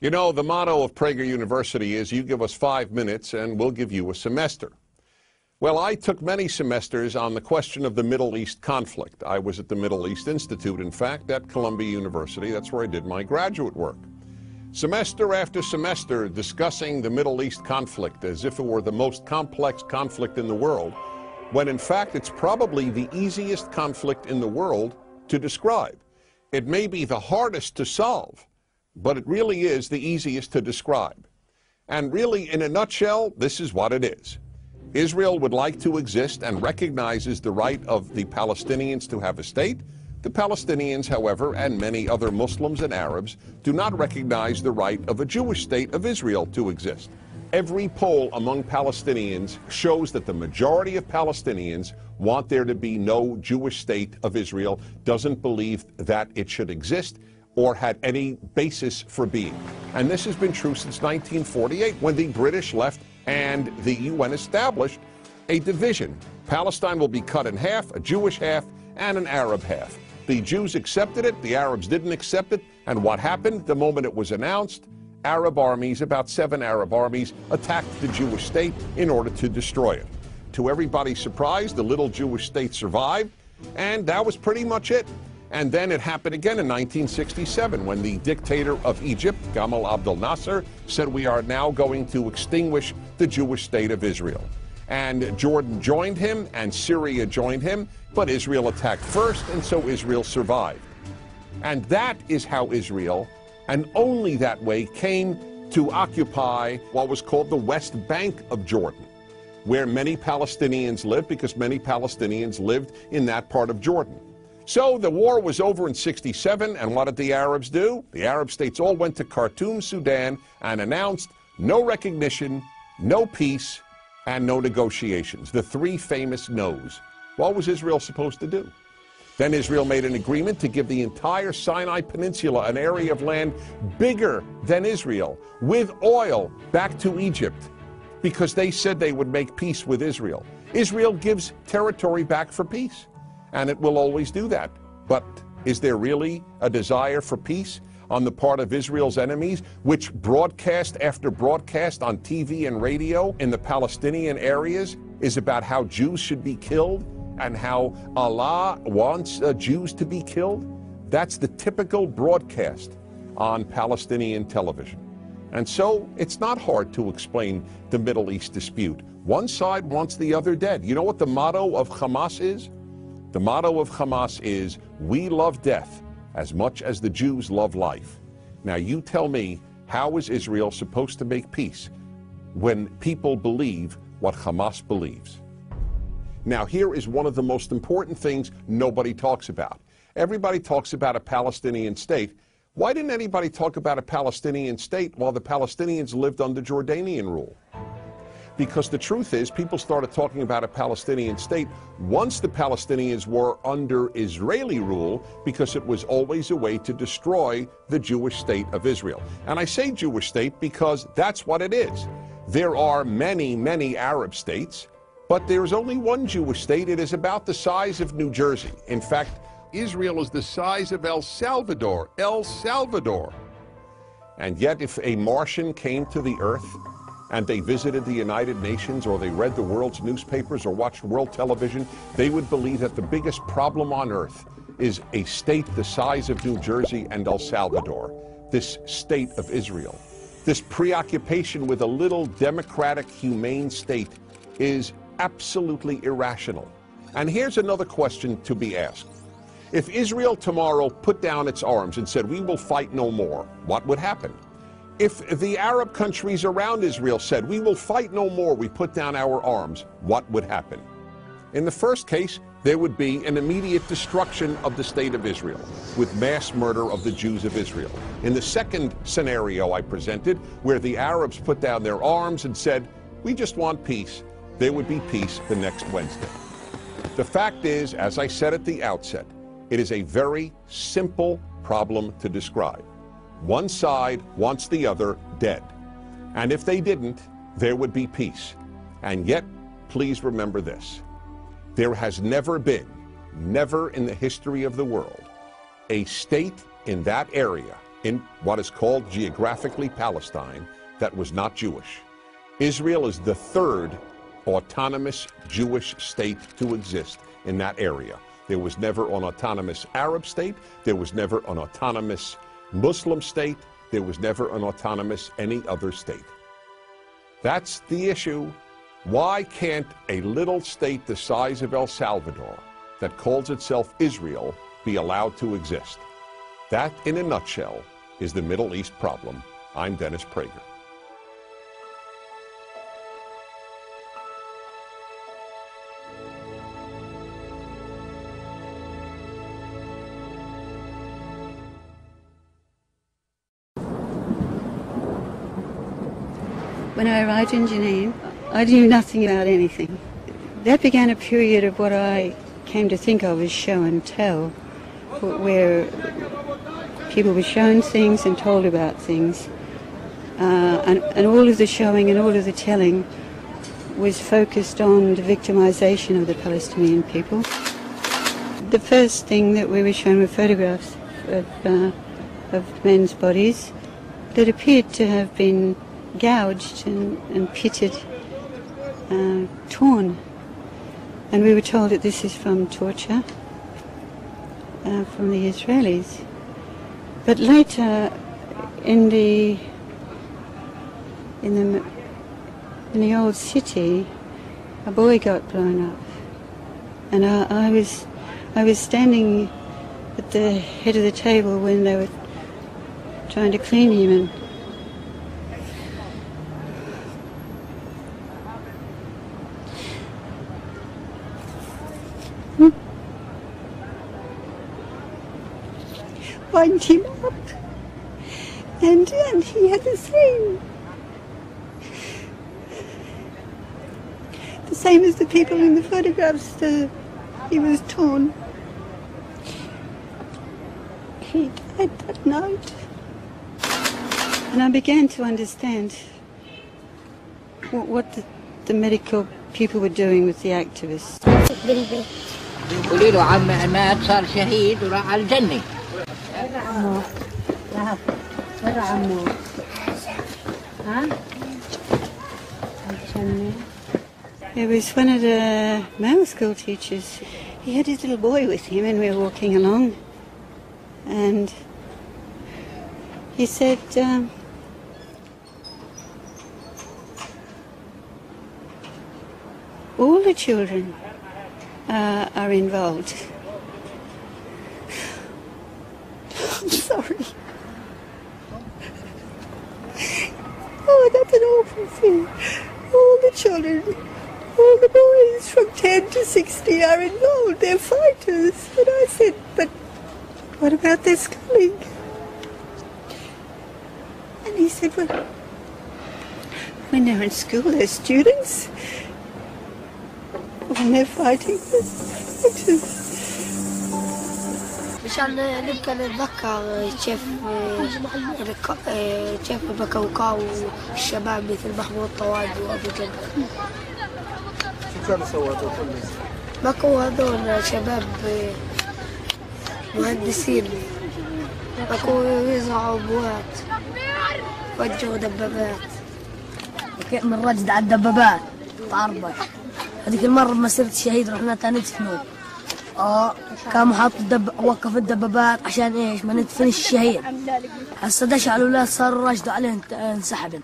You know, the motto of Prager University is you give us 5 minutes and we'll give you a semester. Well, I took many semesters on the question of the Middle East conflict. I was at the Middle East Institute, in fact, at Columbia University. That's where I did my graduate work. Semester after semester discussing the Middle East conflict as if it were the most complex conflict in the world, when in fact it's probably the easiest conflict in the world to describe. It may be the hardest to solve, but it really is the easiest to describe. And really, in a nutshell, this is what it is. Israel would like to exist and recognizes the right of the Palestinians to have a state. The Palestinians, however, and many other Muslims and Arabs, do not recognize the right of a Jewish state of Israel to exist. Every poll among Palestinians shows that the majority of Palestinians want there to be no Jewish state of Israel, doesn't believe that it should exist or had any basis for being. And this has been true since 1948, when the British left and the UN established a division. Palestine will be cut in half, a Jewish half and an Arab half. The Jews accepted it, the Arabs didn't accept it, and what happened the moment it was announced? Arab armies, about 7 Arab armies, attacked the Jewish state in order to destroy it. To everybody's surprise, the little Jewish state survived, and that was pretty much it. And then it happened again in 1967 when the dictator of Egypt, Gamal Abdel Nasser, said we are now going to extinguish the Jewish state of Israel. And Jordan joined him and Syria joined him, but Israel attacked first, and so Israel survived. And that is how Israel, and only that way, came to occupy what was called the West Bank of Jordan, where many Palestinians lived, because many Palestinians lived in that part of Jordan. So the war was over in '67, and what did the Arabs do? The Arab states all went to Khartoum, Sudan, and announced no recognition, no peace, and no negotiations. The 3 famous no's. What was Israel supposed to do? Then Israel made an agreement to give the entire Sinai Peninsula, an area of land bigger than Israel, with oil, back to Egypt, because they said they would make peace with Israel. Israel gives territory back for peace, and it will always do that. But is there really a desire for peace on the part of Israel's enemies, which broadcast after broadcast on TV and radio in the Palestinian areas is about how Jews should be killed and how Allah wants Jews to be killed? That's the typical broadcast on Palestinian television. And so it's not hard to explain the Middle East dispute. One side wants the other dead. You know what the motto of Hamas is? The motto of Hamas is, we love death as much as the Jews love life. Now you tell me, how is Israel supposed to make peace when people believe what Hamas believes? Now here is one of the most important things nobody talks about. Everybody talks about a Palestinian state. Why didn't anybody talk about a Palestinian state while the Palestinians lived under Jordanian rule? Because the truth is, people started talking about a Palestinian state once the Palestinians were under Israeli rule, because it was always a way to destroy the Jewish state of Israel. And I say Jewish state because that's what it is. There are many, many Arab states, but there's only one Jewish state. It is about the size of New Jersey. In fact, Israel is the size of El Salvador. El Salvador. And yet, if a Martian came to the earth and they visited the United Nations, or they read the world's newspapers or watched world television, they would believe that the biggest problem on earth is a state the size of New Jersey and El Salvador, this state of Israel. This preoccupation with a little democratic, humane state is absolutely irrational. And here's another question to be asked. If Israel tomorrow put down its arms and said, we will fight no more, what would happen? If the Arab countries around Israel said, we will fight no more, we put down our arms, what would happen? In the first case, there would be an immediate destruction of the state of Israel, with mass murder of the Jews of Israel. In the second scenario I presented, where the Arabs put down their arms and said, we just want peace, there would be peace the next Wednesday. The fact is, as I said at the outset, it is a very simple problem to describe. One side wants the other dead. And if they didn't, there would be peace. And yet, please remember this. There has never been, never in the history of the world, a state in that area in what is called geographically Palestine that was not Jewish. Israel is the third autonomous Jewish state to exist in that area. There was never an autonomous Arab state. There was never an autonomous Muslim state. There was never an autonomous any other state. That's the issue. Why can't a little state the size of El Salvador that calls itself Israel be allowed to exist? That, in a nutshell, is the Middle East problem. I'm Dennis Prager. When I arrived in Jenin, I knew nothing about anything. That began a period of what I came to think of as show and tell, where people were shown things and told about things. And all of the showing and all of the telling was focused on the victimization of the Palestinian people. The first thing that we were shown were photographs of men's bodies that appeared to have been gouged and pitted, torn. And we were told that this is from torture from the Israelis. But later, in the old city, a boy got blown up, and I was standing at the head of the table when they were trying to clean him, and wind him up, and he had the same as the people in the photographs. He was torn. He died that night, and I began to understand what the medical people were doing with the activists. قولي له عم عماد صار شهيد وراح على الجنة. It was one of the male school teachers. He had his little boy with him, and we were walking along, and he said, all the children are involved. I'm sorry. Oh, that's an awful thing. All the children, all the boys from 10 to 60 are involved. They're fighters. And I said, but what about their schooling? And he said, well, when they're in school, they're students. When they're fighting, they're fighters. مشان نبقى نتذكر كيف بكوكاو الشباب مثل محمود طواد وابو جنة. شو كانوا سووا هذول؟ بكوا هذول شباب مهندسين، بكوا يزرعوا بوات، وجهوا دبابات. من رجد على الدبابات طاربة. هذيك المرة بمسيرة الشهيد رحنا ندفنوه. كانوا حاطوا وقف الدبابات عشان ايش؟ ما ندفن الشهيد. هسه دش على الاولاد صاروا راشدوا عليهم انسحبن.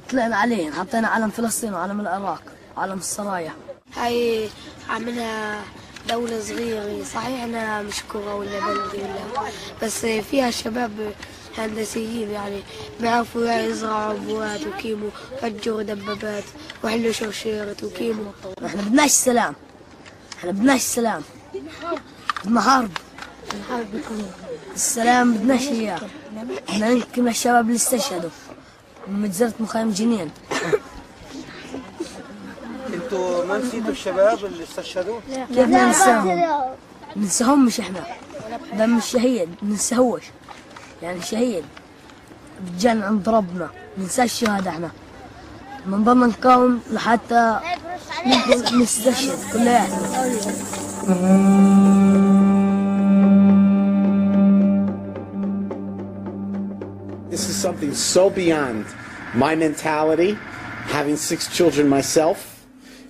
طلعنا عليهم، حطينا علم فلسطين وعلم العراق وعلم السرايا. هاي عملها دولة صغيرة، صحيح انها مش كرة ولا بلدي ولا، بس فيها شباب هندسيين يعني بيعرفوا يزرعوا بوات وكيمو، فجروا دبابات وحلوا شرشيرة وكيمو. احنا بدناش السلام. احنا بدناش السلام. بدنا حرب. السلام بدناش اياه. احنا نحكي الشباب اللي استشهدوا من مجزرة مخيم جنين. انتوا ما نسيتوا الشباب اللي استشهدوا؟ كيف ننساهم؟ ننساهم مش احنا. دم الشهيد ننساهوش. يعني الشهيد بتجن عند ربنا، ننسى الشهادة احنا. بنضلنا نقاوم لحتى نستشهد كلياتنا. This is something so beyond my mentality, having 6 children myself,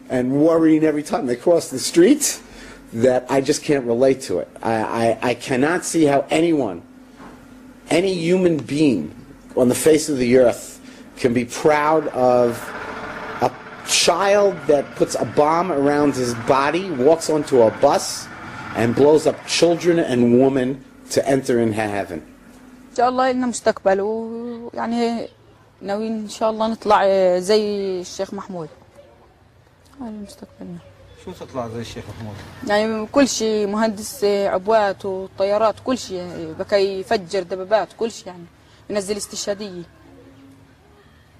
and worrying every time they cross the street, that I just can't relate to it. I cannot see how anyone, any human being on the face of the earth can be proud of a child that puts a bomb around his body, walks onto a bus, and blows up children and women to enter into heaven. إن شاء الله لنا مستقبل ويعني ناويين إن شاء الله نطلع زي الشيخ محمود. هذا مستقبلنا. شو تطلع زي الشيخ محمود؟ يعني كل شيء، مهندس عبوات وطيارات، كل شيء، بكى يفجر دبابات، كل شيء يعني، ينزل استشهادية.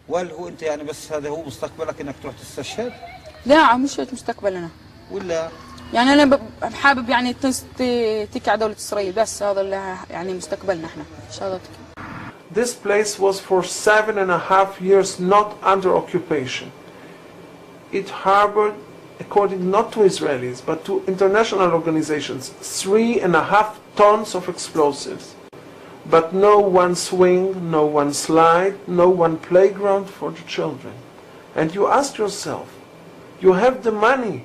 وهل هو أنت يعني بس هذا هو مستقبلك إنك تروح تستشهد؟ لا مش مستقبلنا. ولا؟ يعني أنا حابب يعني تكع دولة إسرائيل، بس هذا اللي يعني مستقبلنا إحنا إن شاء الله. This place was for 7.5 years not under occupation. It harbored, according not to Israelis, but to international organizations, 3.5 tons of explosives. But no one swing, no one slide, no one playground for the children. And you ask yourself, you have the money,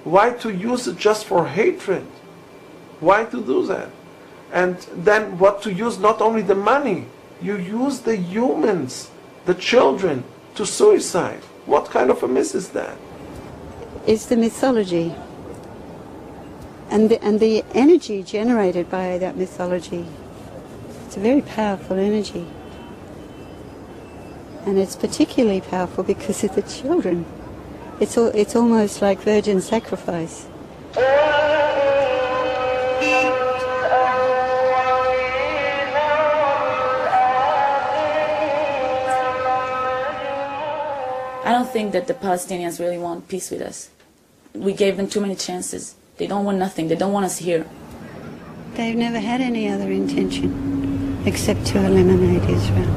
why to use it just for hatred? Why to do that? And then what to use not only the money, you use the humans, the children, to suicide. What kind of a myth is that? It's the mythology and the energy generated by that mythology. It's a very powerful energy, and it's particularly powerful because of the children. It's almost like virgin sacrifice. I don't think that the Palestinians really want peace with us. We gave them too many chances. They don't want nothing. They don't want us here. They've never had any other intention except to eliminate Israel.